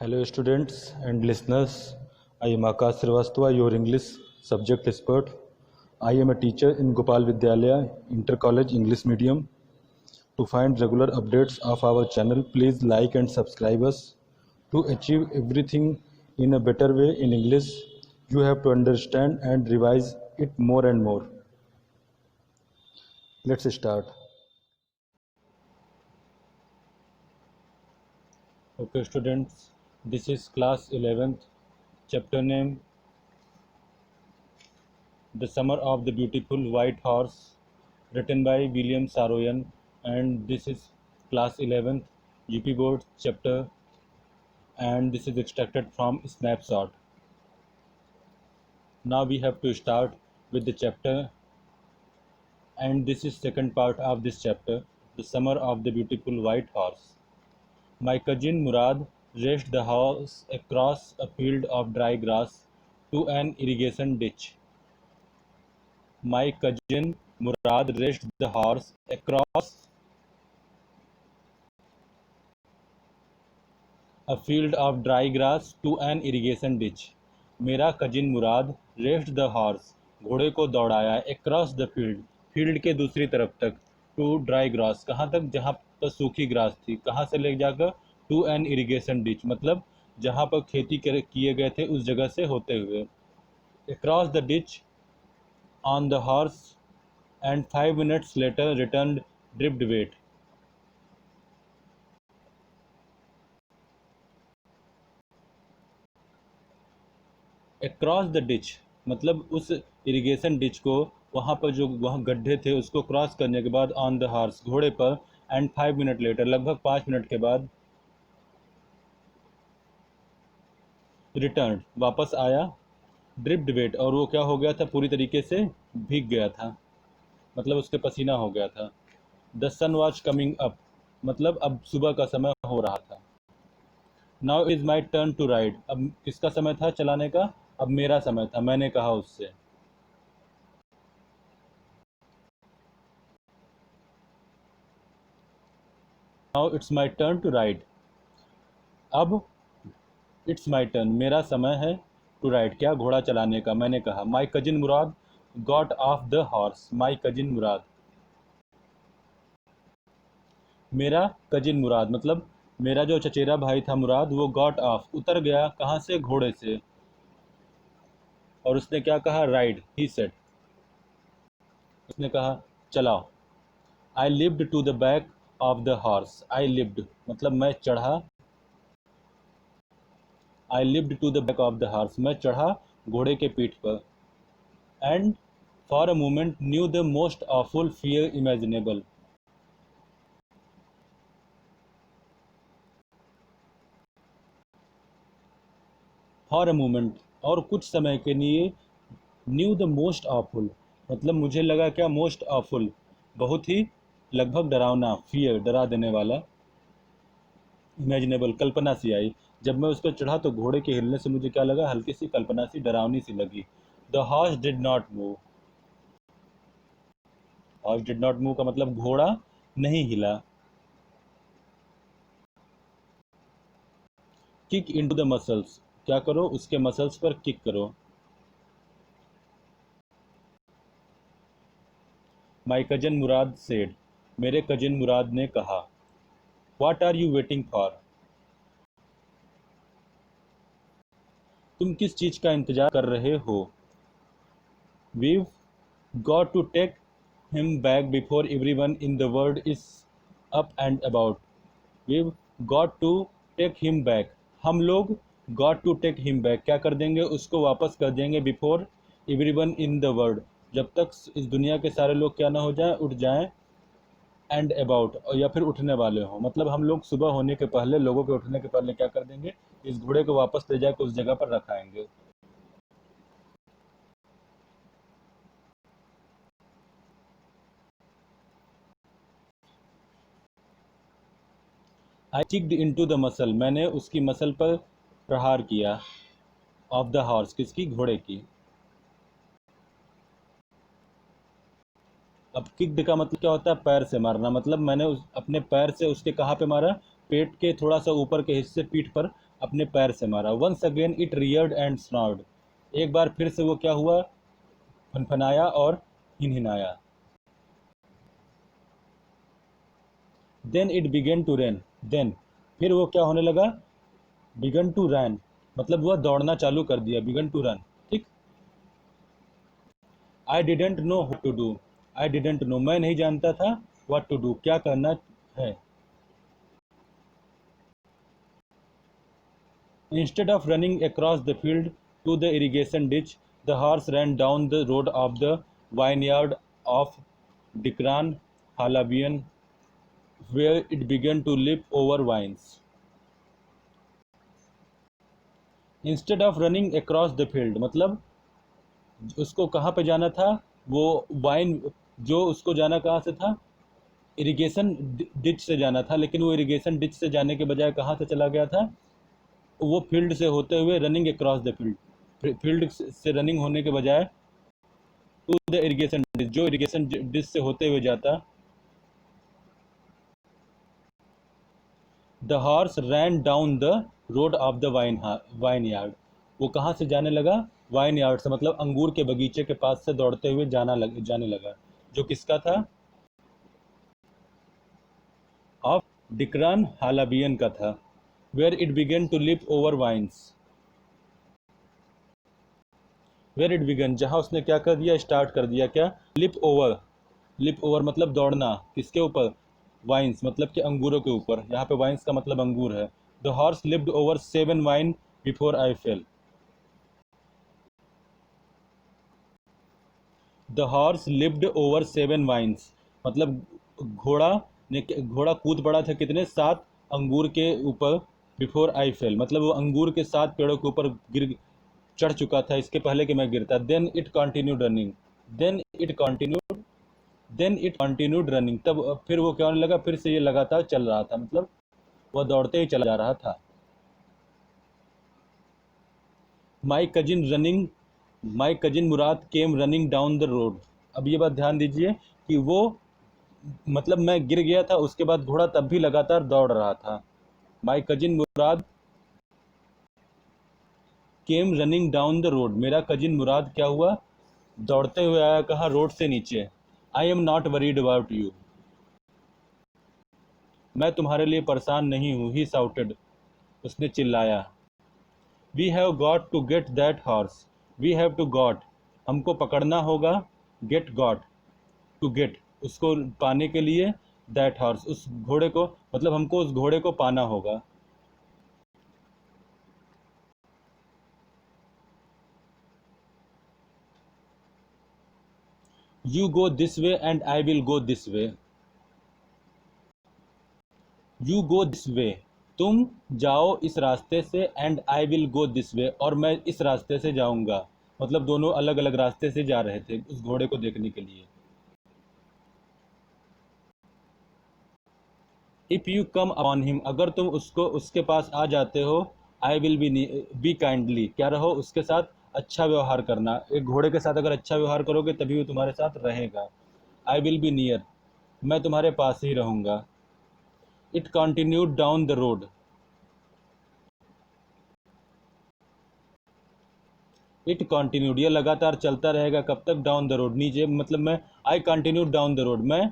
Hello, students and listeners. I am Akash Srivastava, your English subject expert. I am a teacher in Gopal Vidyalaya Inter College English Medium. To find regular updates of our channel, please like and subscribe us. To achieve everything in a better way in English, you have to understand and revise it more and more. Let's start. Okay, students, this is class 11th, chapter name The Summer of the Beautiful White Horse, written by William Saroyan, and this is class 11th UP Board chapter, and this is extracted from Snapshot. Now we have to start with the chapter, and this is second part of this chapter, The Summer of the Beautiful White Horse. My cousin Murad raced the horse across a field of dry grass to an irrigation ditch. My cousin Murad raced the horse across a field of dry grass to an irrigation ditch. मेरा cousin Murad raised the horse घोड़े को दौड़ाया across the field field के दूसरी तरफ तक to dry grass कहाँ तक जहाँ पर सूखी ग्रास थी कहाँ से ले जाकर to an irrigation ditch मतलब जहाँ पर खेती किए गए थे उस जगह से होते हुए across the ditch on the horse and 5 minutes later returned dripped wet. Across the ditch मतलब उस इरिगेशन डिच को वहाँ पर जो वहाँ गड्ढे थे उसको क्रॉस करने के बाद ऑन द हॉर्स घोड़े पर एंड 5 मिनट लेटर लगभग 5 मिनट के बाद रिटर्न वापस आया ड्रिप्ड वेट और वो क्या हो गया था पूरी तरीके से भीग गया था मतलब उसके पसीना हो गया था. The sun was coming up मतलब अब सुबह का समय हो रहा था. Now is my turn to ride अब किसका समय था चलाने का अब मेरा समय था मैंने कहा उससे. Now it's my turn to ride अब इट्स माई टर्न मेरा समय है टू राइड क्या घोड़ा चलाने का मैंने कहा. My cousin Mourad got off the horse my cousin Mourad मेरा कजिन मुराद मतलब मेरा जो चचेरा भाई था मुराद वो गॉट ऑफ उतर गया कहाँ से घोड़े से और उसने क्या कहा राइड ही सेड उसने कहा चलाओ. I leaped to the back of the horse I leaped मतलब मैं चढ़ा I leaped to the back of the horse मैं चढ़ा घोड़े के पीठ पर. And for a moment knew the most awful fear imaginable for a moment और कुछ समय के लिए न्यू द मोस्ट ऑफुल मतलब मुझे लगा क्या मोस्ट ऑफुल बहुत ही लगभग डरावना फियर डरा देने वाला इमेजिनेबल कल्पना सी आई. जब मैं उस पर चढ़ा तो घोड़े के हिलने से मुझे क्या लगा हल्की सी कल्पना सी डरावनी सी लगी. The horse did not move horse did not move का मतलब घोड़ा नहीं हिला. किक इनटू द मसल्स क्या करो उसके मसल्स पर किक करो. माई कजन मुराद सेड मेरे कजिन मुराद ने कहा. What are you waiting for तुम किस चीज़ का इंतजार कर रहे हो. We've got to take him back before everyone in the world is up and about. We've got to take him back हम लोग got to take him back क्या कर देंगे उसको वापस कर देंगे before everyone in the world जब तक इस दुनिया के सारे लोग क्या ना हो जाएं उठ जाएं एंड अबाउट या फिर उठने वाले हों मतलब हम लोग सुबह होने के पहले लोगों के उठने के पहले क्या कर देंगे इस घोड़े को वापस ले जाकर उस जगह पर रखाएंगे. आई किक्ड इनटू द मसल मैंने उसकी मसल पर प्रहार किया. ऑफ द हॉर्स किसकी घोड़े की. अब किक्ड का मतलब क्या होता है पैर से मारना मतलब मैंने अपने पैर से उसके कहाँ पे मारा पेट के थोड़ा सा ऊपर के हिस्से पीठ पर अपने पैर से मारा। Once again it reared and snorted, एक बार फिर से वो क्या हुआ, फनफनाया और हिनहिनाया। Then it began to run, then फिर वो क्या होने लगा, बिगन टू रन मतलब वह दौड़ना चालू कर दिया, बिगन टू रन। ठीक। I didn't know what to do, I didn't know मैं नहीं जानता था, व्हाट टू डू क्या करना है। Instead of running across the field to the irrigation ditch, the horse ran down the road of the vineyard of Dikran Halabian, where it began to leap over vines. Instead of running across the field मतलब उसको कहाँ पे जाना था, वो wine, जो उसको जाना कहाँ से था, इरिगेशन डिच से जाना था, लेकिन वो इरिगेशन डिच से जाने के बजाय कहाँ से चला गया था, वो फील्ड से होते हुए running across the field, field से रनिंग होने के बजाय टू द इरिगेशन डिच, जो इरिगेशन डिच से होते हुए जाता। The horse rain down the road of the wine yard, वो कहाँ से जाने लगा, वाइन यार्ड से मतलब अंगूर के बगीचे के पास से दौड़ते हुए जाने लगा, जो किसका था, ऑफ डिक्रान हालाबियन का था। Where it began to leap over vines, where it began जहाँ उसने क्या कर दिया, स्टार्ट कर दिया क्या, लिप ओवर, लिप ओवर मतलब दौड़ना, किसके ऊपर, वाइन्स मतलब कि अंगूरों के ऊपर, यहाँ पे वाइन्स का मतलब अंगूर है। The horse leaped over 7 vine before I fell, the horse leaped over 7 vines मतलब घोड़ा कूद पड़ा था कितने, 7 अंगूर के ऊपर, बिफोर आई फेल मतलब वो अंगूर के 7 पेड़ों के ऊपर गिर चढ़ चुका था इसके पहले कि मैं गिरता। Then it continued running, then it continued then it continued running तब फिर वो क्या होने लगा, फिर से ये लगातार चल रहा था, मतलब वह दौड़ते ही चला जा रहा था। My cousin running, my cousin Murad came running down the road, अब ये बात ध्यान दीजिए कि वो मतलब मैं गिर गया था, उसके बाद घोड़ा तब भी लगातार दौड़ रहा था। माई cousin Murad came running down the road, मेरा कजिन मुराद क्या हुआ, दौड़ते हुए आया कहाँ, रोड से नीचे। I am not worried about you, मैं तुम्हारे लिए परेशान नहीं हूँ, ही साउटेड, उसने चिल्लाया। We have got to get that horse, we have to got हमको पकड़ना होगा, गेट गॉट टू गेट उसको पाने के लिए, दैट हॉर्स उस घोड़े को मतलब हमको उस घोड़े को पाना होगा। You go this way and I will go this way, you go this way तुम जाओ इस रास्ते से, and I will go this way और मैं इस रास्ते से जाऊंगा, मतलब दोनों अलग अलग रास्ते से जा रहे थे उस घोड़े को देखने के लिए। If you come upon him अगर तुम उसको उसके पास आ जाते हो, आई विल बी काइंडली क्या रहो उसके साथ अच्छा व्यवहार करना, एक घोड़े के साथ अगर अच्छा व्यवहार करोगे तभी वो तुम्हारे साथ रहेगा। आई विल बी नियर मैं तुम्हारे पास ही रहूँगा। It continued down the road, it continued ये लगातार चलता रहेगा कब तक, डाउन द रोड नीचे मतलब मैं, I continued down the road मैं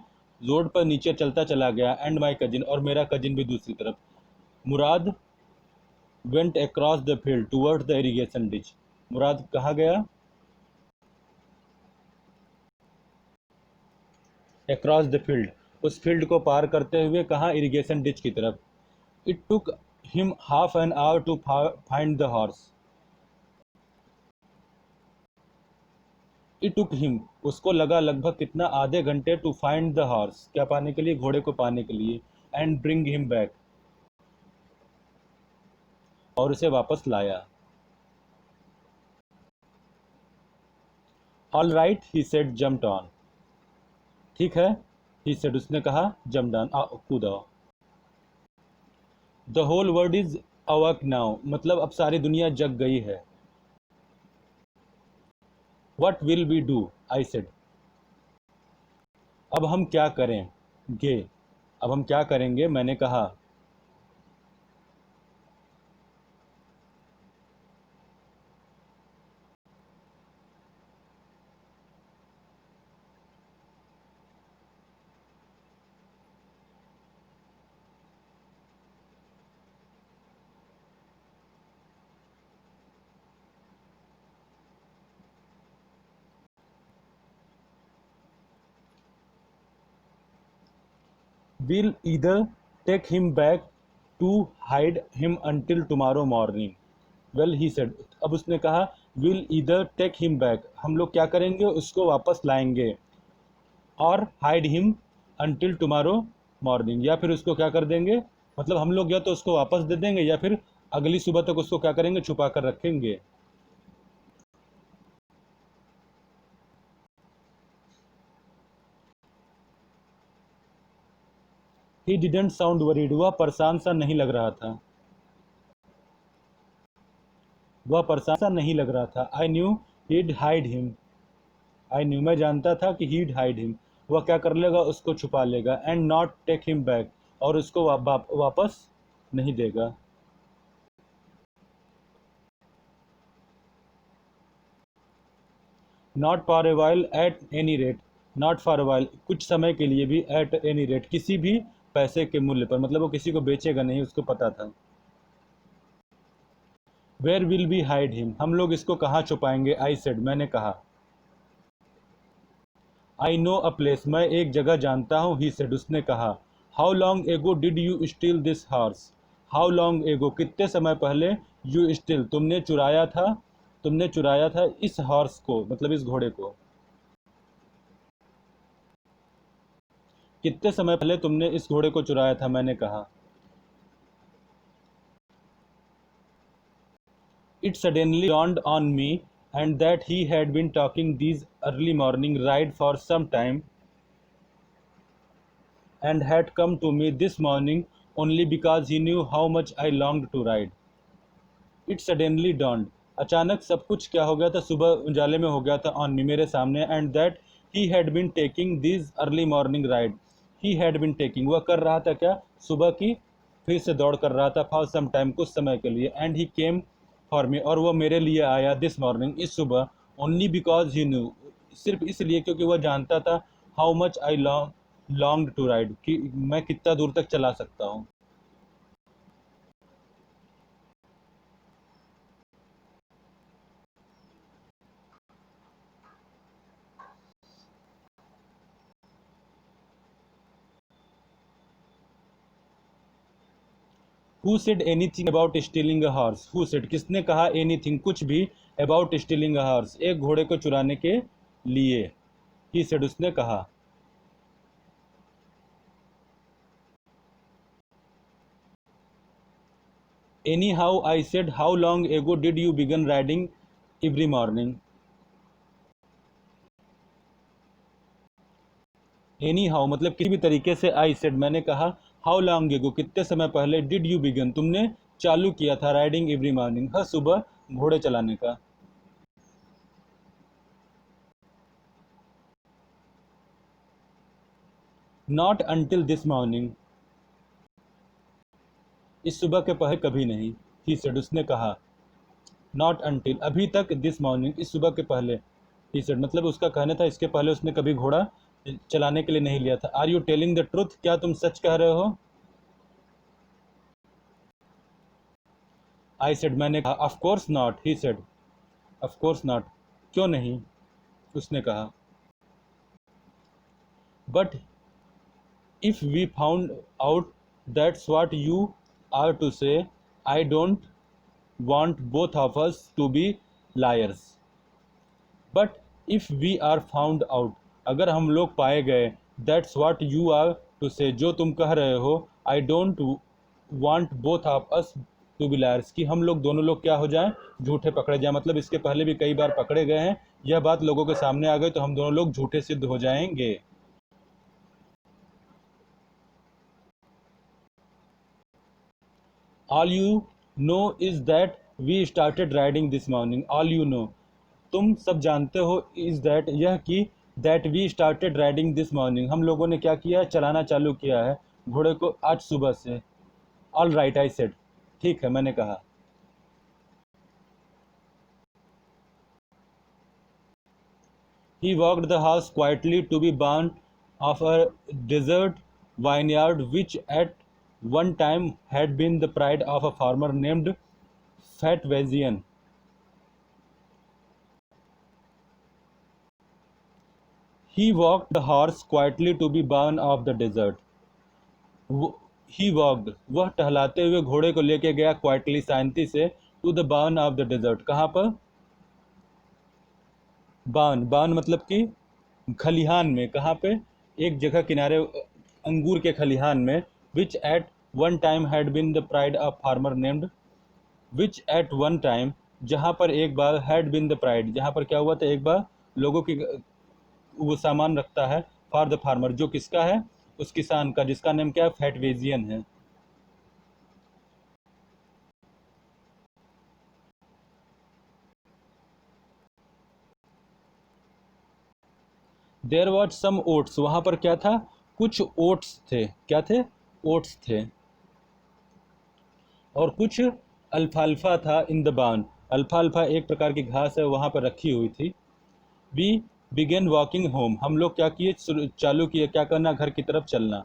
रोड पर नीचे चलता चला गया, एंड माई कजिन और मेरा कजिन भी दूसरी तरफ। Mourad went across the field towards the irrigation ditch, Mourad कहाँ गया, अक्रॉस द फील्ड उस फील्ड को पार करते हुए कहाँ, इरिगेशन डिच की तरफ। It took him half an hour to find the horse, it took him उसको लगा लगभग कितना, आधे घंटे, टू फाइंड द हॉर्स क्या पाने के लिए, घोड़े को पाने के लिए, एंड ब्रिंग हिम बैक और उसे वापस लाया। All right he said jump on, ठीक है, ही सेड उसने कहा, जम्प डाउन कूदा। The whole world is awake now मतलब अब सारी दुनिया जग गई है। What will we do, I said अब हम क्या करें गे, अब हम क्या करेंगे मैंने कहा। We'll either take him back to hide him until tomorrow morning. Well he said, अब उसने कहा we'll either take him back, हम लोग क्या करेंगे, उसको वापस लाएंगे, और hide him until tomorrow morning, या फिर उसको क्या कर देंगे, मतलब हम लोग या तो उसको वापस दे देंगे या फिर अगली सुबह तक उसको क्या करेंगे, छुपा कर रखेंगे। ही डिडेंट साउंड वरीड, वह परेशान सा नहीं लग रहा था, वह परेशान सा नहीं लग रहा था। I knew he'd hide him, I knew मैं जानता था कि हीड हाइड हिम, वह क्या कर लेगा, उसको छुपा लेगा, and not take him back, और उसको वापस नहीं देगा। Not for a while at any rate, not for a while कुछ समय के लिए भी, एट एनी रेट किसी भी पैसे के मूल्य पर, मतलब वो किसी को बेचेगा नहीं, उसको पता था। Where will be hide him, हम लोग इसको कहाँ छुपाएंगे, आई सेड मैंने कहा। आई नो अ प्लेस, मैं एक जगह जानता हूँ, ही सेड उसने कहा। How long ago did you steel this horse, how long एगो कितने समय पहले, यू स्टील तुमने चुराया था इस हॉर्स को, मतलब इस घोड़े को, कितने समय पहले तुमने इस घोड़े को चुराया था, मैंने कहा। It suddenly dawned on me and that he had been talking these early morning ride for some time and had come to me this morning only because he knew how much I longed to ride. It suddenly dawned. अचानक सब कुछ क्या हो गया था, सुबह उजाले में हो गया था, ऑन मी मेरे सामने, and that he had been taking this early morning ride, he had been taking वह कर रहा था क्या, सुबह की फिर से दौड़ कर रहा था, फॉर सम टाइम कुछ समय के लिए, and he came for me और वह मेरे लिए आया, दिस मॉर्निंग इस सुबह, ओनली बिकॉज ही न्यू सिर्फ इसलिए क्योंकि वह जानता था, how much I longed to ride कि मैं कितना दूर तक चला सकता हूँ। Who said anything about stealing a horse, who said किसने कहा, एनीथिंग कुछ भी, अबाउट स्टीलिंग अ हॉर्स एक घोड़े को चुराने के लिए, ही सेड उसने कहा। Anyhow I said how long ago did you begin riding every morning, anyhow मतलब किसी भी तरीके से, आई सेड मैंने कहा, हाउ लॉन्ग एगो कितने समय पहले, डिड यू बिगन तुमने चालू किया था, राइडिंग एवरी मॉर्निंग हर सुबह घोड़े चलाने का। नॉट अंटिल दिस मॉर्निंग, इस सुबह के पहले कभी नहीं, ही सेड उसने कहा। नॉट अंटिल अभी तक, दिस मॉर्निंग इस सुबह के पहले, ही सेड मतलब उसका कहना था इसके पहले उसने कभी घोड़ा चलाने के लिए नहीं लिया था। Are you telling the truth, क्या तुम सच कह रहे हो, आई सेड मैंने कहा। Of course not, he said of course not क्यों नहीं, उसने कहा। But if we found out that's what you are to say, I don't want both of us to be liars, but if we are found out, अगर हम लोग पाए गए, that's what you are to say जो तुम कह रहे हो, I don't want both of us to be liars कि हम लोग दोनों लोग क्या हो जाएं, झूठे पकड़े जाएं, मतलब इसके पहले भी कई बार पकड़े गए हैं, यह बात लोगों के सामने आ गई तो हम दोनों लोग झूठे सिद्ध हो जाएंगे। All you know is that we started riding this morning, all you know तुम सब जानते हो, इज दैट यह कि, that we started riding this morning हम लोगों ने क्या किया है, चलाना चालू किया है घोड़े को आज सुबह से। ऑल राइट आई सेड, ठीक है मैंने कहा। He walked the horse quietly to the barn of a desert vineyard which at one time had been the pride of a farmer named Fatvazian. He walked the horse quietly to be born of the desert. He walked, वह टहलाते हुए घोड़े को लेके गया quietly, शांति से, to the barn of the desert, कहाँ पर? बान, बान मतलब कि खलिहान में, कहाँ पे? एक जगह किनारे अंगूर के खलिहान में, which at one time had been the pride of farmer named, which at one time, जहाँ पर एक बार, हैड बीन द प्राइड, जहाँ पर क्या हुआ था एक बार, लोगों की, वो सामान रखता है, फॉर द फार्मर, जो किसका है? उस किसान का, जिसका नाम क्या है? फैटवेजियन है। देयर वॉज सम ओट्स, वहाँ पर क्या था? कुछ ओट्स थे, क्या थे? ओट्स थे, और कुछ अल्फाल्फा था इन द बाउन, अल्फाल्फा एक प्रकार की घास है, वहाँ पर रखी हुई थी। वी बिगेन वॉकिंग होम, हम लोग क्या किए? चालू किए, क्या करना? घर की तरफ चलना।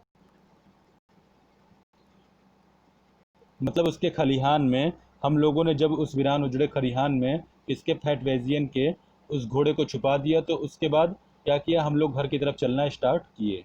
मतलब उसके खलिहान में, हम लोगों ने जब उस वीरान उजड़े खलिहान में इसके फैटवेजियन के उस घोड़े को छुपा दिया, तो उसके बाद क्या किया? हम लोग घर की तरफ चलना स्टार्ट किए।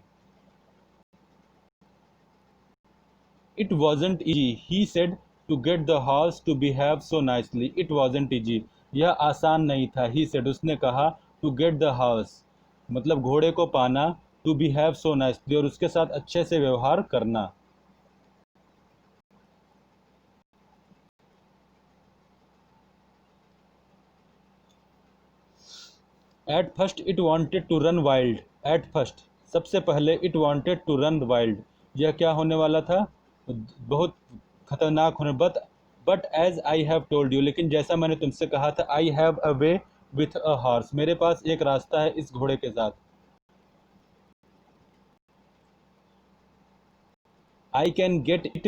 It wasn't easy, he said, to get the horse to behave so nicely, it wasn't easy, यह आसान नहीं था। ही सेड, उसने कहा, टू गेट द हॉर्स मतलब घोड़े को पाना, टू बिहेव सो नाइसली, और उसके साथ अच्छे से व्यवहार करना। At first it wanted to run wild, at first, सबसे पहले, it wanted to run wild, यह क्या होने वाला था? बहुत खतरनाक होने, but as I have told you, लेकिन जैसा मैंने तुमसे कहा था, I have a way with a horse, मेरे पास एक रास्ता है इस घोड़े के साथ। I can get it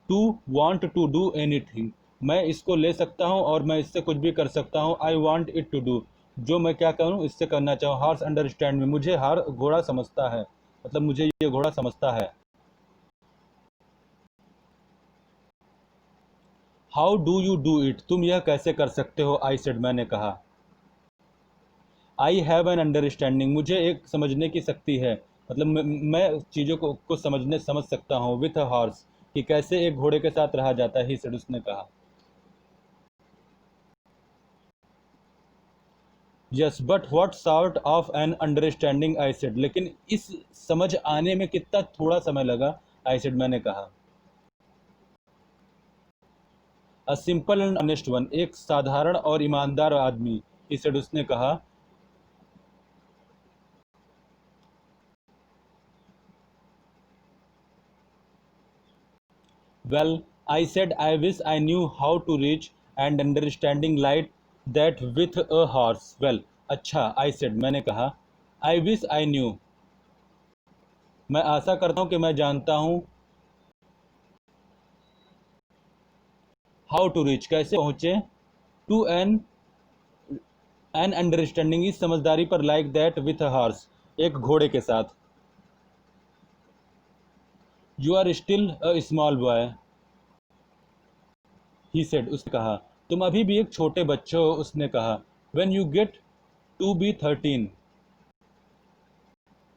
to want to do anything, मैं इसको ले सकता हूँ और मैं इससे कुछ भी कर सकता हूँ। I want it to do, जो मैं क्या करूँ इससे करना चाहूँ। हॉर्स अंडरस्टैंड में, मुझे हर घोड़ा समझता है, मतलब मुझे ये घोड़ा समझता है। How do you do it, तुम यह कैसे कर सकते हो? आई सेड, मैंने कहा। आई हैव एन अंडरस्टैंडिंग, मुझे एक समझने की शक्ति है, मतलब मैं चीज़ों को समझ सकता हूँ, विथ अ हॉर्स, कि कैसे एक घोड़े के साथ रहा जाता है। ही सेड, उसने कहा। Yes but what sort of an understanding, I said, लेकिन इस समझ आने में कितना थोड़ा समय लगा। आई सेड, मैंने कहा। A simple and honest one, एक साधारण और ईमानदार आदमी। ही सेड, उसने कहा। Well, I said, I wish I knew how to reach an understanding like that with a horse, well, अच्छा, आई सेड, मैंने कहा। आई विश आई न्यू, मैं आशा करता हूँ कि मैं जानता हूँ। हाउ टू रीच, कैसे पहुँचे? टू एन अंडरस्टैंडिंग, इस समझदारी पर, like that with a horse, एक घोड़े के साथ। You are still a small boy, he said, उसने कहा। तुम अभी भी एक छोटे बच्चे हो, उसने कहा। When you get to be 13,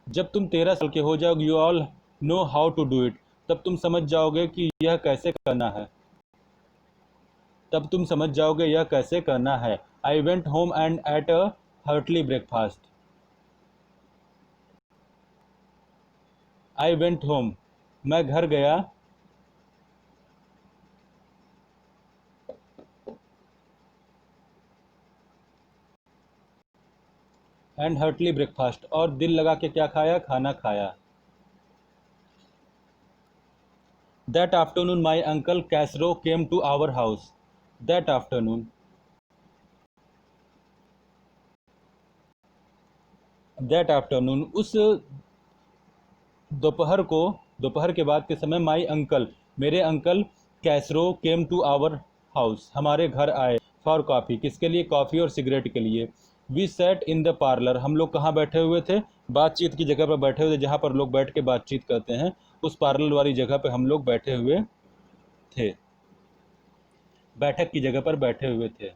जब तुम 13 साल के हो जाओगे, you'll know how to do it, तब तुम समझ जाओगे कि यह कैसे करना है, तब तुम समझ जाओगे यह कैसे करना है। I went home and at a heartily breakfast, I went home, मैं घर गया, एंड हर्टली ब्रेकफास्ट, और दिल लगा के क्या खाया? खाना खाया। That afternoon my uncle Khosrove came to our house, that afternoon, that afternoon, उस दोपहर को, दोपहर के बाद के समय, माई अंकल, मेरे uncle, Khosrove came to our house, हमारे घर आए, फॉर कॉफ़ी, किसके लिए? कॉफ़ी और सिगरेट के लिए। We sat in the parlour, हम लोग कहाँ बैठे हुए थे? बातचीत की जगह पर बैठे हुए थे, जहाँ पर लोग बैठ के बातचीत करते हैं, उस पार्लर वाली जगह पर हम लोग बैठे हुए थे, बैठक की जगह पर बैठे हुए थे।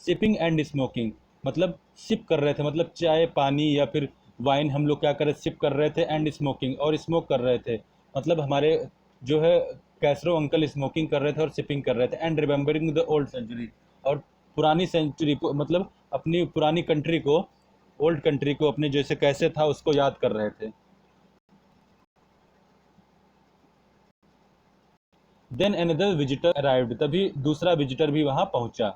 सिपिंग एंड स्मोकिंग, मतलब सिप कर रहे थे, मतलब चाय पानी या फिर वाइन हम लोग क्या कर रहे, सिप कर रहे थे, एंड स्मोकिंग, और स्मोक कर रहे थे। मतलब हमारे जो है कैसरो अंकल स्मोकिंग कर रहे थे और सिपिंग कर रहे थे। And remembering the old century, और पुरानी सेंचुरी, मतलब अपनी पुरानी कंट्री को, ओल्ड कंट्री को, अपने जैसे कैसे था उसको याद कर रहे थे। देन अनदर विजिटर अराइव्ड, तभी दूसरा विजिटर भी वहां पहुंचा।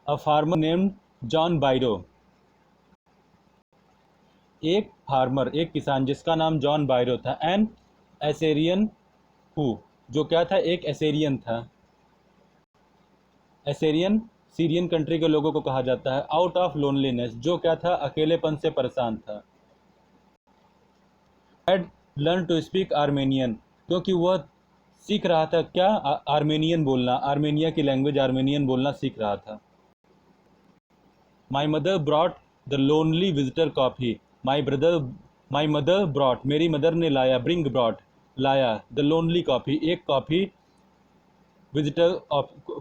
A farmer named John Biro, एक फार्मर, एक किसान जिसका नाम जॉन बाइरो था। एन एसेरियन हु, जो क्या था, एक एसेरियन था। एसेरियन सीरियन कंट्री के लोगों को कहा जाता है। आउट ऑफ लोनलीनेस, जो क्या था, अकेलेपन से परेशान था। Had learn to speak Armenian, क्योंकि वह सीख रहा था क्या, आर्मेनियन बोलना, आर्मेनिया की लैंग्वेज आर्मेनियन बोलना सीख रहा था। My mother brought the lonely visitor coffee, my brother my mother brought, मेरी मदर ने लाया, ब्रिंग ब्रॉट, लाया, द लोनली कॉफ़ी, एक कॉफ़ी, विजिटर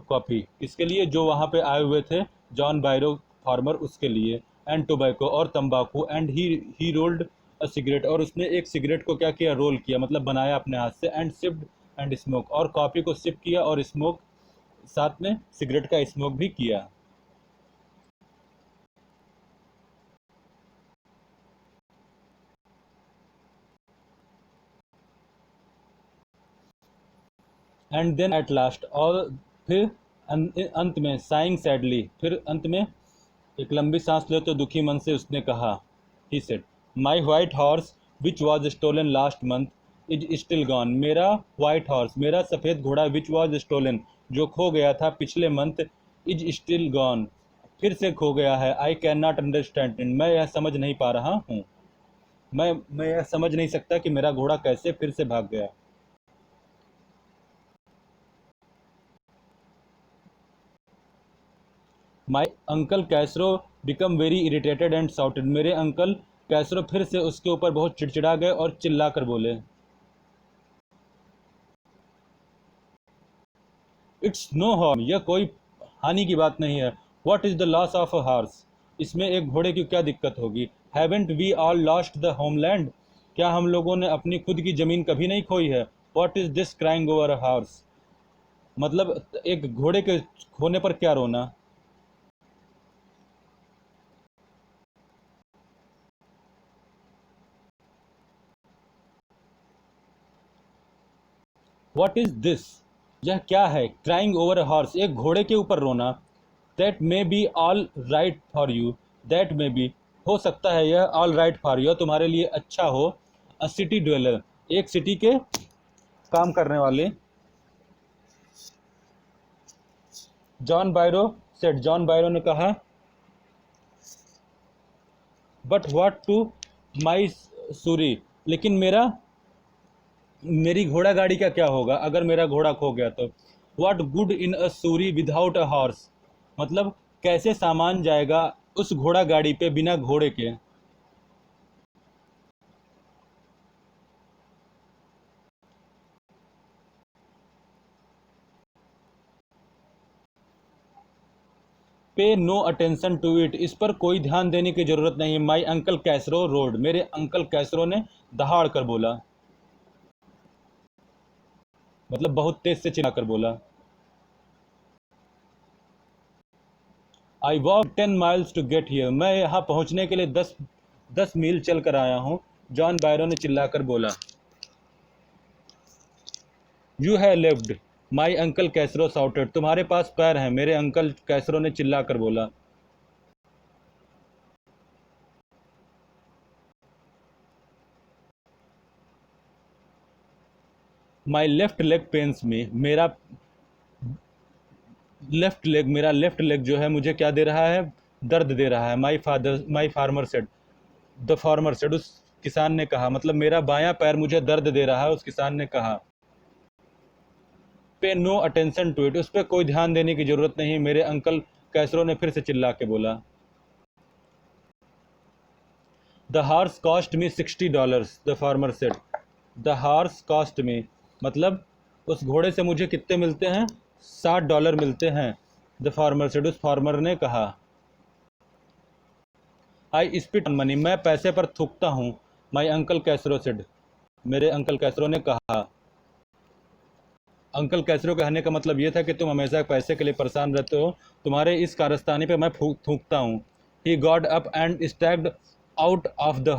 कॉफ़ी, इसके लिए, जो वहाँ पे आए हुए थे, जॉन बायरो फार्मर, उसके लिए। एंड टोबैको, और तंबाकू। And he rolled a cigarette, और उसने एक सिगरेट को क्या किया, रोल किया, मतलब बनाया अपने हाथ से। एंड सिप्ड एंड स्मोक, और कॉफ़ी को सिप किया और स्मोक, साथ में सिगरेट का स्मोक भी किया। एंड देन एट लास्ट, और फिर अंत में, साइंग सैडली, फिर अंत में एक लंबी सांस ले तो दुखी मन से उसने कहा, he said, my white horse which was stolen last month is still gone, मेरा वाइट हॉर्स, मेरा सफ़ेद घोड़ा, विच वॉज स्टोलन, जो खो गया था पिछले मंथ, इज स्टिल गॉन, फिर से खो गया है। आई कैन नॉट अंडरस्टैंड, मैं यह समझ नहीं पा रहा हूँ, मैं यह समझ नहीं सकता कि मेरा घोड़ा कैसे फिर से भाग गया। My uncle Khosrove became very irritated and shouted, मेरे अंकल कैसरो फिर से उसके ऊपर बहुत चिड़चिड़ा गए और चिल्ला कर बोले, इट्स नो हार्म, यह कोई हानि की बात नहीं है। What is the loss of a horse, इसमें एक घोड़े की क्या दिक्कत होगी। Haven't we all lost the homeland, क्या हम लोगों ने अपनी खुद की ज़मीन कभी नहीं खोई है। What is this crying over a horse, मतलब एक घोड़े के खोने पर क्या रोना। व्हाट इज दिस, यह क्या है, क्राइंग ओवर अ हॉर्स, एक घोड़े के ऊपर रोना। That may be all right for you, that may be, हो सकता है यह, ऑल राइट फॉर यू, तुम्हारे लिए अच्छा हो। अ सिटी ड्वेलर, एक सिटी के काम करने वाले। John Byro said, John Byro ने कहा, but what to my surrey, लेकिन मेरी घोड़ा गाड़ी का क्या होगा अगर मेरा घोड़ा खो गया तो। What good in a Suri without a horse, मतलब कैसे सामान जाएगा उस घोड़ा गाड़ी पे बिना घोड़े के। पे नो अटेंशन टू इट, इस पर कोई ध्यान देने की जरूरत नहीं। माई अंकल कैसरो रोड, मेरे अंकल कैसरो ने दहाड़ कर बोला, मतलब बहुत तेज से चिल्ला कर बोला। I walk 10 miles to get here, मैं यहाँ पहुँचने के लिए 10 मील चल कर आया हूँ। जॉन बायरो ने चिल्लाकर बोला। You have lived, my uncle Khosrove shouted, तुम्हारे पास पैर हैं, मेरे अंकल कैसरो ने चिल्लाकर बोला। माई लेफ्ट लेग पेन्स मी, मेरा लेफ्ट लेग जो है मुझे क्या दे रहा है, दर्द दे रहा है। My farmer said, the farmer said, उस किसान ने कहा, मतलब मेरा बायां पैर मुझे दर्द दे रहा है, उस किसान ने कहा। पे नो अटेंशन टू इट, उस पर कोई ध्यान देने की जरूरत नहीं, मेरे अंकल कैसरो ने फिर से चिल्ला के बोला। The horse cost me $60, the farmer said, the horse cost me, मतलब उस घोड़े से मुझे कितने मिलते हैं? $60 मिलते हैं। द फार्मर सेड, उस फार्मर ने कहा। आई स्पिट ऑन मनी, मैं पैसे पर थूकता हूँ। माई अंकल कैसरो सेड, मेरे अंकल कैसरो ने कहा। अंकल कैसरो के कहने का मतलब ये था कि तुम हमेशा पैसे के लिए परेशान रहते हो, तुम्हारे इस कारस्तानी पे मैं थूकता हूँ। He got up and stalked out of the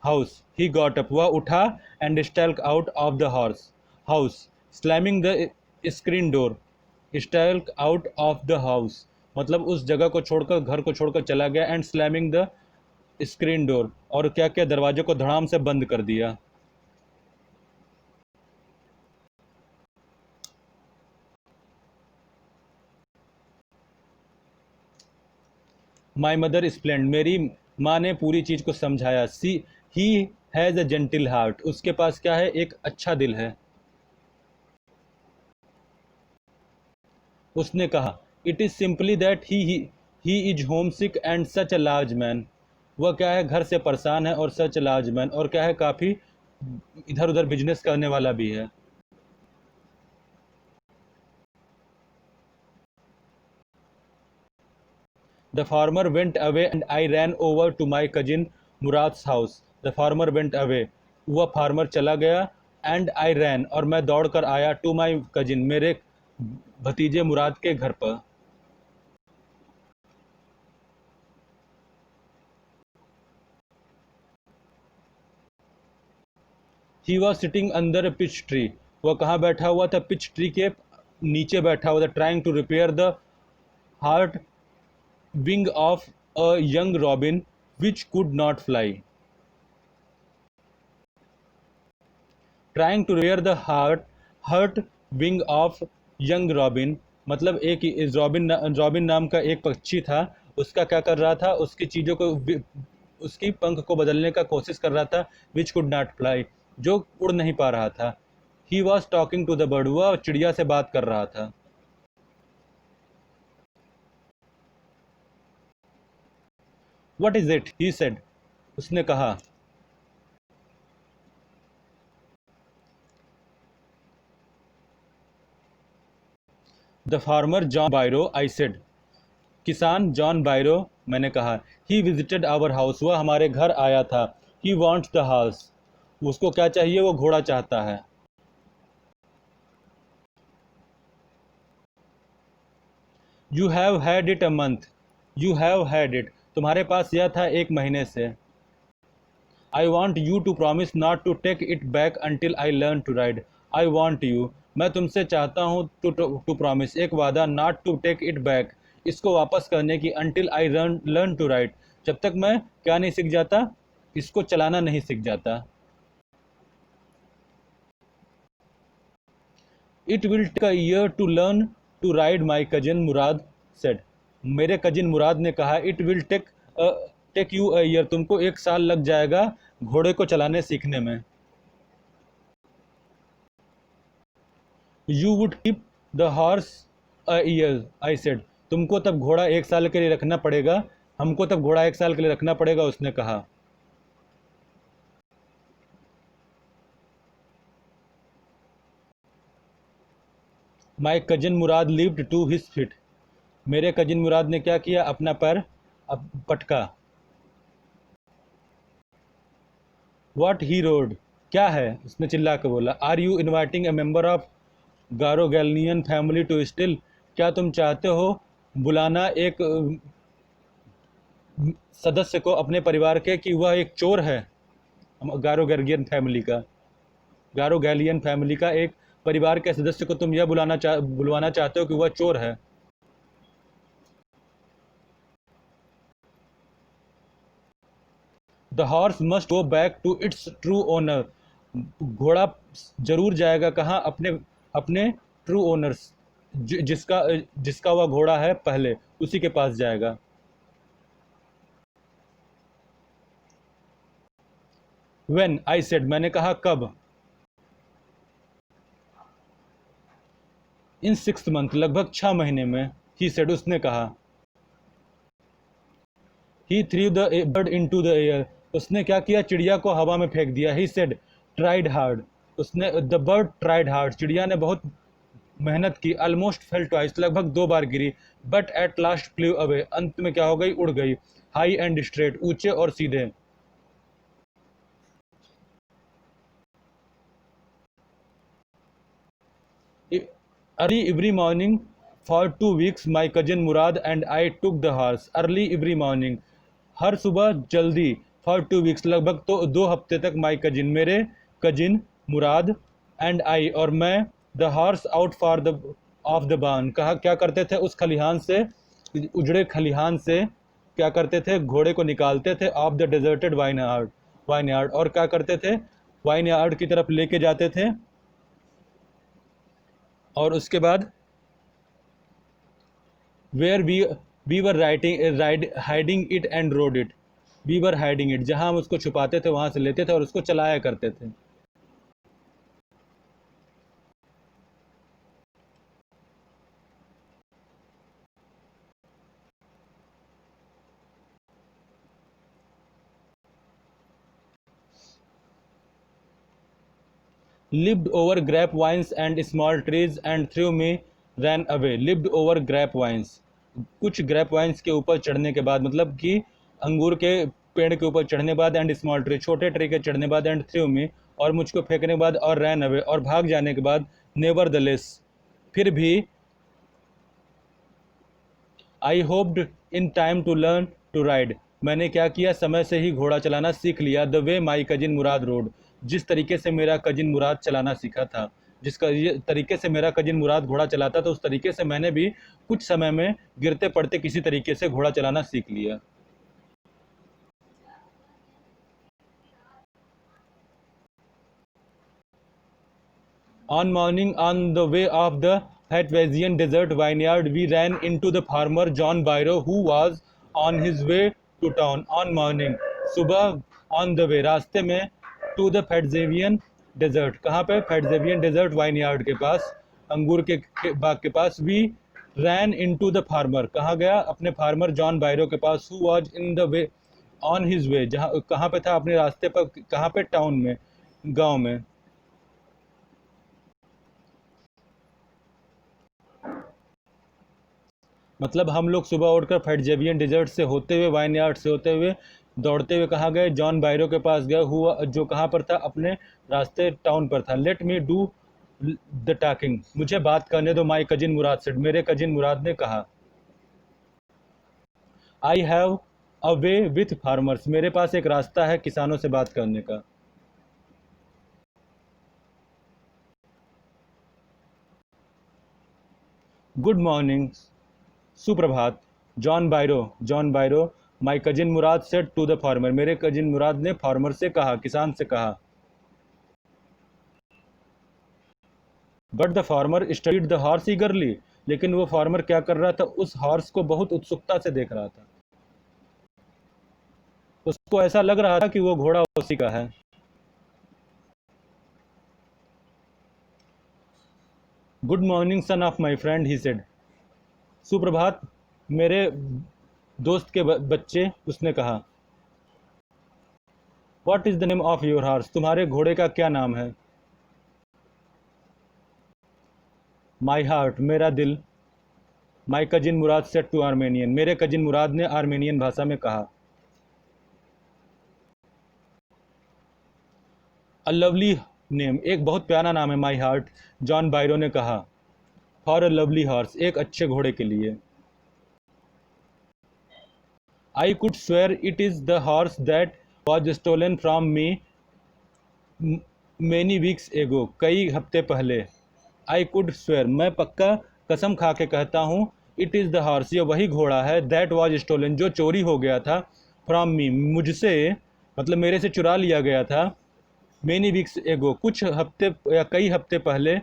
house. He got up, वह उठा, and stalk out of the house, slamming the screen door. Stalk out of the house मतलब उस जगह को छोड़कर, घर को छोड़कर चला गया। And slamming the screen door, और क्या क्या, दरवाजे को धड़ाम से बंद कर दिया। माई मदर एक्सप्लेन्ड, मेरी माँ ने पूरी चीज़ को समझाया। He has a gentle heart, उसके पास क्या है? एक अच्छा दिल है। उसने कहा, it is simply that he is home sick and such a large man. वह क्या है? घर से परेशान है, और सच लार्ज मैन, और क्या है? काफ़ी इधर उधर बिजनेस करने वाला भी है। The farmer went away and I ran over to my cousin Mourad's house. The farmer went away, वह फार्मर चला गया। एंड आई रैन, और मैं दौड़ कर आया, टू माई कजिन, मेरे भतीजे मुराद के घर पर। He was sitting under A pitch tree, वह कहाँ बैठा हुआ था? पिच ट्री के नीचे बैठा हुआ था। Trying to repair the hurt wing of a young robin which could not fly. Trying to repair the hurt wing of young robin मतलब एक रॉबिन नाम का एक पक्षी था। उसका क्या कर रहा था? उसकी चीज़ों को, उसकी पंख को बदलने का कोशिश कर रहा था। विच कुड नॉट फ्लाई, जो उड़ नहीं पा रहा था। He was talking to the bird, वह चिड़िया से बात कर रहा था। What is it? He said, उसने कहा। The farmer John Byro, I said, किसान जॉन बायरो, मैंने कहा। ही विजिटेड आवर हाउस, वह हमारे घर आया था। ही वॉन्ट्स द हाउस, उसको क्या चाहिए? वो घोड़ा चाहता है। You have had it a month, you have had it, तुम्हारे पास यह था 1 महीने से। I want you to promise not to take it back until I learn to ride. I want you, मैं तुमसे चाहता हूँ, टू प्रॉमिस, एक वादा, not to take it back, इसको वापस करने की, until I learn to ride, जब तक मैं क्या नहीं सीख जाता? इसको चलाना नहीं सीख जाता। It will take a year to learn to ride, my cousin Murad said, मेरे कजिन मुराद ने कहा। It will take you a year, तुमको 1 साल लग जाएगा घोड़े को चलाने सीखने में। You would keep the horse a year, I said, तुमको तब घोड़ा 1 साल के लिए रखना पड़ेगा, हमको तब घोड़ा 1 साल के लिए रखना पड़ेगा, उसने कहा। My cousin Murad leaped to his feet, मेरे कजिन मुराद ने क्या किया? अपना पैर पटका। वॉट ही रोड, क्या है? उसने चिल्ला कर बोला। Are you inviting a member of Garoghlanian family to steal, क्या तुम चाहते हो बुलाना एक सदस्य को अपने परिवार के कि वह एक चोर है? गारो गैलियन फैमिली का, गारो गैलियन फैमिली का एक परिवार के सदस्य को तुम यह बुलवाना चाहते हो कि वह चोर है? The horse must go back to its true owner, घोड़ा जरूर जाएगा कहाँ? अपने अपने ट्रू ओनर्स, जिसका जिसका वह घोड़ा है पहले, उसी के पास जाएगा। व्हेन, आई सेड, मैंने कहा, कब? इन 6 मंथ, लगभग 6 महीने में। ही सेड, उसने कहा। He threw the bird into the air, उसने क्या किया? चिड़िया को हवा में फेंक दिया। ही सेड, ट्राइड हार्ड, उसने द बर्ड ट्राइड हार्ड, चिड़िया ने बहुत मेहनत की, ऑलमोस्ट फेल ट्वाइस, लगभग 2 बार गिरी, but at last flew away, अंत में क्या हो गई, उड़ गई, हाई एंड स्ट्रेट, ऊंचे और सीधे। Early every morning for 2 weeks my cousin Mourad and I took the horse, early every morning, हर सुबह जल्दी, फॉर 2 वीक्स, लगभग तो 2 हफ्ते तक, माई कजिन, मेरे कजिन मुराद, एंड आई और मैं, the horse out for the of the बान, कहा क्या करते थे उस खलिहान से, उजड़े खलिहान से क्या करते थे, घोड़े को निकालते थे, of the deserted wine yard, और क्या करते थे, वाइन यार्ड की तरफ लेके जाते थे, और उसके बाद where we were hiding it and rode it, we were hiding it, जहाँ हम उसको छुपाते थे वहाँ से लेते थे और उसको चलाया करते थे। Leaped over grape vines and small trees and threw me ran away, leaped over grape vines, कुछ ग्रेप वाइन्स के ऊपर चढ़ने के बाद, मतलब कि अंगूर के पेड़ के ऊपर चढ़ने के बाद, एंड स्मॉल ट्री, छोटे ट्री के चढ़ने के बाद, एंड थ्रू मी, और मुझको फेंकने के बाद, और रैन अवे, और भाग जाने के बाद, नेवर द लेस, फिर भी, I hoped in time to learn to ride, मैंने क्या किया, समय से ही घोड़ा चलाना सीख लिया, the way my cousin Murad road, जिस तरीके से मेरा कजिन मुराद चलाना सीखा था, जिसका ये तरीके से मेरा कजिन मुराद घोड़ा चलाता, तो उस तरीके से मैंने भी कुछ समय में गिरते पड़ते किसी तरीके से घोड़ा चलाना सीख लिया। On morning on the way of the Hatvesian desert vineyard, we ran into the farmer John Byro who was on his way to town. On morning, सुबह, on the way, रास्ते में, to the Hatvesian desert, कहाँ पे, Hatvesian desert vineyard के पास, अंगूर के बाग के पास, we ran into the farmer, कहाँ गया, अपने फार्मर जॉन बायरो के पास, who was in the way, on his way, जहाँ कहाँ पे था, अपने रास्ते पर, कहाँ पे, टाउन में, गांव में। मतलब हम लोग सुबह उठकर फैटजेवियन डिजर्ट से होते हुए, वाइन यार्ड से होते हुए, दौड़ते हुए कहाँ गए, जॉन बायरो के पास गए, हुआ जो कहाँ पर था, अपने रास्ते टाउन पर था। Let me do the talking, मुझे बात करने दो, माई कजिन मुराद सेड, मेरे कजिन मुराद ने कहा। आई have a way with farmers, मेरे पास एक रास्ता है किसानों से बात करने का। गुड मॉर्निंग, सुप्रभात, John Byro, my cousin Murad said to the farmer, मेरे कजिन मुराद ने फार्मर से कहा, किसान से कहा। But the farmer studied the horse eagerly, लेकिन वो फार्मर क्या कर रहा था, उस हॉर्स को बहुत उत्सुकता से देख रहा था, उसको ऐसा लग रहा था कि वो घोड़ा उसी का है। Good morning son of my friend, he said, सुप्रभात मेरे दोस्त के बच्चे, उसने कहा। What is the name of your horse, तुम्हारे घोड़े का क्या नाम है। माई हार्ट, मेरा दिल, my cousin Murad said to Armenian, मेरे कजिन मुराद ने आर्मेनियन भाषा में कहा। अ लवली नेम, एक बहुत प्यारा नाम है, माई हार्ट, जॉन बायरो ने कहा, फॉर अ लवली हॉर्स, एक अच्छे घोड़े के लिए। I could swear it is the horse that was stolen from me many weeks ago, कई हफ्ते पहले। आई कुड स्वेयर, मैं पक्का कसम खा के कहता हूँ, इट इज़ द हॉर्स, ये वही घोड़ा है, दैट वॉज स्टोलन, जो चोरी हो गया था, फ्रॉम मी, मुझसे, मतलब मेरे से चुरा लिया गया था, मैनी वीक्स एगो, कुछ हफ्ते या कई हफ्ते पहले।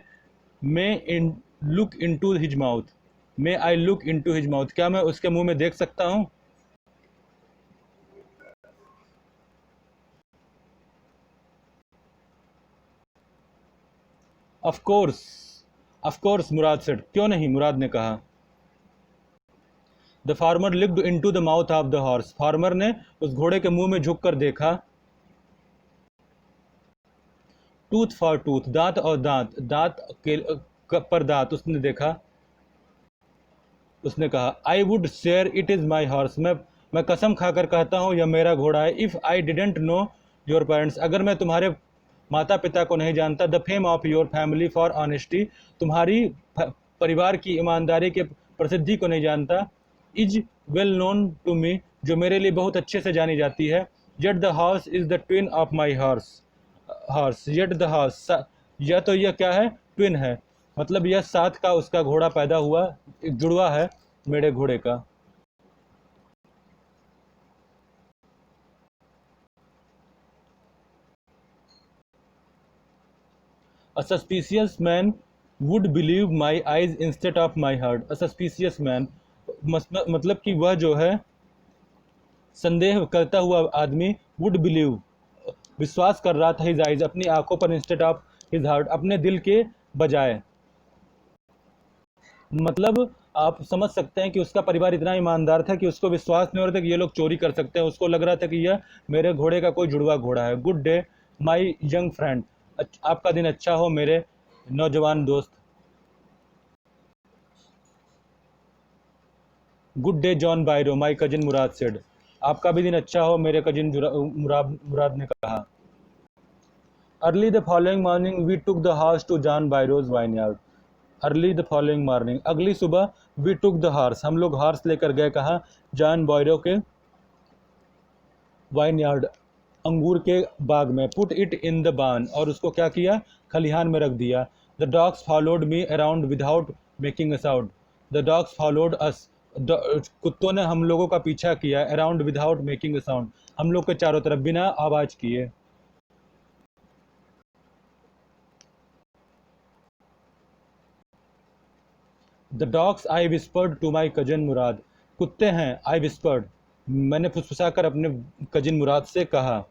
May I look into his mouth, may I look into his mouth, क्या मैं उसके मुंह में देख सकता हूँ। Of course, of course, Mourad said, क्यों नहीं, मुराद ने कहा। The farmer looked into the mouth of the horse, farmer ने उस घोड़े के मुंह में झुक कर देखा। टूथ फॉर टूथ, दांत और दांत, दांत पर दांत उसने देखा, उसने कहा I would swear it is my horse, मैं कसम खाकर कहता हूँ यह मेरा घोड़ा है। If I didn't know your parents, अगर मैं तुम्हारे माता पिता को नहीं जानता, the fame of your family for honesty, तुम्हारी परिवार की ईमानदारी के प्रसिद्धि को नहीं जानता, is well known to me, जो मेरे लिए बहुत अच्छे से जानी जाती है। Yet the horse is the twin of my horse, yet the horse, यह तो यह क्या है, ट्विन है, मतलब यह साथ का उसका घोड़ा पैदा हुआ, एक जुड़वा है मेरे घोड़े का। A suspicious man would believe my eyes instead of my heart. A suspicious man मतलब कि वह जो है संदेह करता हुआ आदमी, वुड बिलीव विश्वास कर रहा था, हिज आइज अपनी आंखों पर, इंस्टेड ऑफ हिज हार्ट अपने दिल के बजाय। मतलब आप समझ सकते हैं कि उसका परिवार इतना ईमानदार था कि उसको विश्वास नहीं हो रहा था कि ये लोग चोरी कर सकते हैं, उसको लग रहा था कि यह मेरे घोड़े का कोई जुड़वा घोड़ा है। Good day my young friend, आपका दिन अच्छा हो मेरे नौजवान दोस्त। Good day John Byro, my cousin Murad said, आपका भी दिन अच्छा हो मेरे कजिन मुराद ने कहा। Early the following morning we took the horse to John Byro's vineyard, early the following morning, अगली सुबह, वी टुक द हॉर्स, हम लोग हॉर्स लेकर गए कहाँ, जॉन बायरो के वाइनयार्ड, अंगूर के बाग में। पुट इट इन द बान, और उसको क्या किया, खलिहान में रख दिया। The dogs followed me around without making a sound, the dogs followed us, कुत्तों ने हम लोगों का पीछा किया, around without making a sound, हम लोग के चारों तरफ बिना आवाज किए। The dogs I whispered to my cousin Murad, कुत्ते हैं, आई विस्पर्ड मैंने फुसफुसाकर अपने कजिन मुराद से कहा।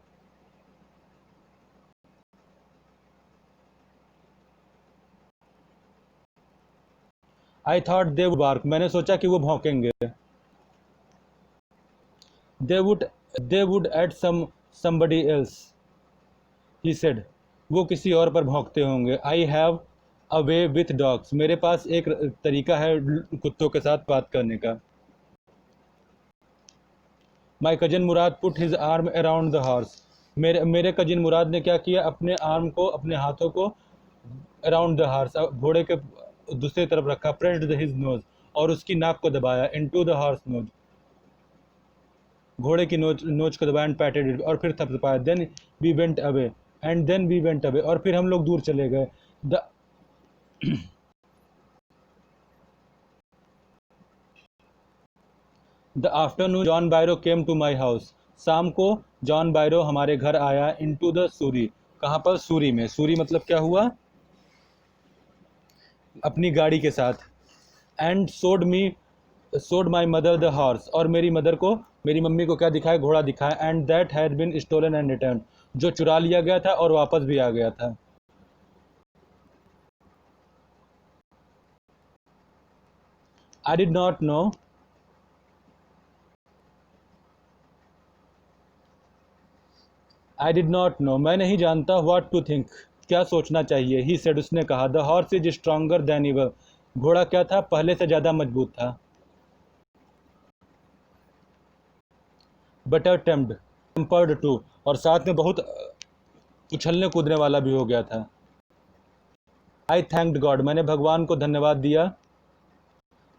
I thought they would bark, मैंने सोचा कि वो भौंकेंगे। They would they would at somebody else, he said, वो किसी और पर भौंकते होंगे। I have a way with dogs, मेरे पास एक तरीका है कुत्तों के साथ बात करने का। माई cousin Murad put his arm around the horse, मेरे कजिन मुराद ने क्या किया, अपने आर्म को, अपने हाथों को अराउंड द हॉर्स, घोड़े के दूसरी तरफ रखा। प्रेस्ड हिज नोज, और उसकी नाक को दबाया। इनटू द हॉर्स नोज, घोड़े की नोच को दबाया। एंड पैटेड इट, और फिर थपथपाया। Then we went away, and then we went away, और फिर हम लोग दूर चले गए। The the afternoon John Byro came to my house, शाम को जॉन बायरो हमारे घर आया। इनटू द सूरी, कहाँ पर, सूरी में। सूरी मतलब क्या हुआ, अपनी गाड़ी के साथ। एंड सोड माई मदर द हॉर्स, और मेरी मदर को, मेरी मम्मी को क्या दिखाया, घोड़ा दिखाया। And that had been stolen and return, जो चुरा लिया गया था और वापस भी आ गया था। I did not know, I did not know, मैं नहीं जानता, व्हाट टू थिंक, क्या सोचना चाहिए। ही सेड, उसने कहा, the horse is stronger than ever, घोड़ा क्या था, पहले से ज़्यादा मजबूत था। बटर टेम्पर्ड टू, और साथ में बहुत उछलने कूदने वाला भी हो गया था। आई थैंक्ड गॉड, मैंने भगवान को धन्यवाद दिया।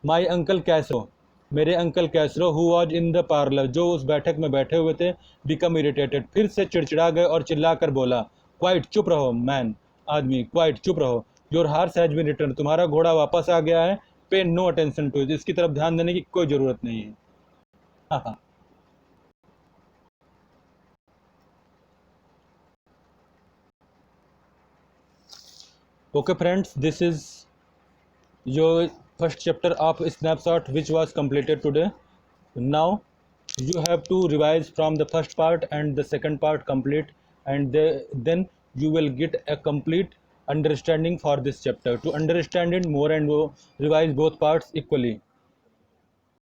माई अंकल कैसरो, मेरे uncle Khosrove, who was in the parlour, जो उस बैठक में बैठे हुए थे, बिकम इरिटेटेड, फिर से चिड़चिड़ा गए और चिल्ला कर बोला, क्वाइट, चुप रहो, मैन, आदमी, क्वाइट, चुप रहो, your horse has been return, तुम्हारा घोड़ा वापस आ गया है। पे नो अटेंशन टू इट, इसकी तरफ ध्यान देने की कोई ज़रूरत नहीं है। हाँ हाँ। Okay friends, this is your first chapter of snapshot which was completed today. Now you have to revise from the first part and the second part complete, and then you will get a complete understanding for this chapter. To understand it more and more, revise both parts equally.